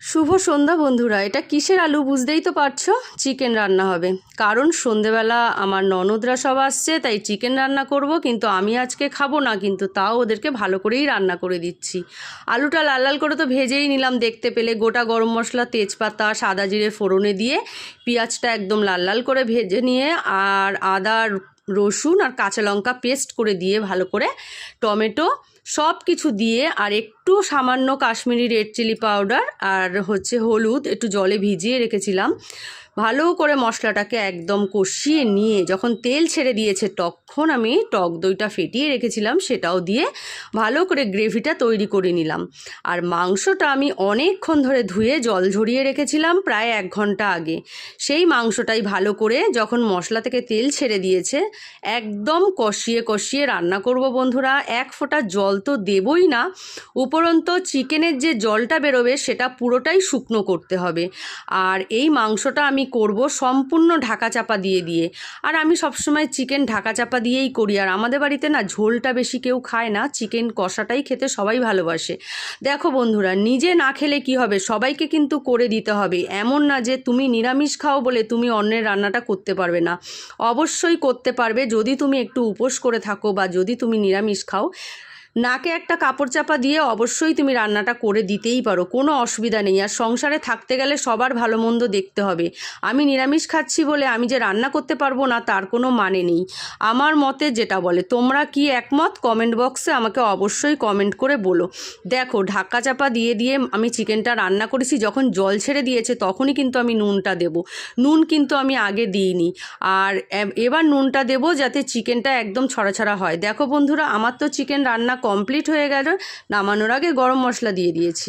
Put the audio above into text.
শুভ সন্ধ্যা বন্ধুরা। এটা কিসের আলু বুঝতেই তো পারছো, চিকেন রান্না হবে। কারণ সন্ধেবেলা আমার ননদরা সব আসছে, তাই চিকেন রান্না করব। কিন্তু আমি আজকে খাবো না, কিন্তু তাও ওদেরকে ভালো করেই রান্না করে দিচ্ছি। আলুটা লাল লাল করে তো ভেজেই নিলাম, দেখতে পেলে গোটা গরম মশলা, তেজপাতা, সাদা জিরে ফোড়নে দিয়ে পেঁয়াজটা একদম লাল লাল করে ভেজে নিয়ে আর আদা, রসুন আর কাঁচা লঙ্কা পেস্ট করে দিয়ে ভালো করে টমেটো সব কিছু দিয়ে আর একটু সামান্য কাশ্মীরি রেড চিলি পাউডার আর হলুদ একটু জলে ভিজিয়ে রেখেছিলাম। ভালো করে মশলাটাকে একদম কষিয়ে নিয়ে যখন তেল ছেড়ে দিয়েছে তখন আমি টক দইটা ফেটিয়ে রেখেছিলাম, সেটাও দিয়ে ভালো করে গ্রেভিটা তৈরি করে নিলাম। আর মাংসটা আমি অনেকক্ষণ ধরে ধুয়ে জল ঝরিয়ে রেখেছিলাম, প্রায় 1 ঘন্টা আগে। সেই মাংসটাই ভালো করে যখন মশলা থেকে তেল ছেড়ে দিয়েছে একদম কষিয়ে কষিয়ে রান্না করব বন্ধুরা। 1 ফোঁটা জল তো দেবই না, উপরন্তু চিকেনের যে জলটা বেরোবে সেটা পুরোটাই শুকনো করতে হবে। আর এই মাংসটা আমি করব সম্পূর্ণ ঢাকা চাপা দিয়ে দিয়ে। আর আমি সবসময় চিকেন ঢাকা চাপা দিয়েই করি। আর আমাদের বাড়িতে না ঝোলটা বেশি কেউ খায় না, চিকেন কষাটাই খেতে সবাই ভালোবাসে। দেখো বন্ধুরা, নিজে না খেলে কি হবে, সবাইকে কিন্তু করে দিতে হবে। এমন না যে তুমি নিরামিষ খাও বলে তুমি অন্যের রান্নাটা করতে পারবে না, অবশ্যই করতে পারবে। যদি তুমি একটু উপোস করে থাকো বা যদি তুমি নিরামিষ খাও, নাকে একটা কাপড় চাপা দিয়ে অবশ্যই তুমি রান্নাটা করে দিতেই পারো, কোনো অসুবিধা নেই। আর সংসারে থাকতে গেলে সবার ভালো মন্দ দেখতে হবে। আমি নিরামিষ খাচ্ছি বলে আমি যে রান্না করতে পারবো না তার কোনো মানে নেই। আমার মতে যেটা বলে, তোমরা কি একমত কমেন্ট বক্সে আমাকে অবশ্যই কমেন্ট করে বলো। দেখো ঢাকা চাপা দিয়ে দিয়ে আমি চিকেনটা রান্না করেছি, যখন জল ছেড়ে দিয়েছে তখনই কিন্তু আমি নুনটা দেব। নুন কিন্তু আমি আগে দিইনি। আর এবার নুনটা দেব যাতে চিকেনটা একদম ছড়া ছড়া হয়। দেখো বন্ধুরা, আমার তো চিকেন রান্না কমপ্লিট হয়ে গেল। নামানোর আগে গরম মশলা দিয়ে দিয়েছি।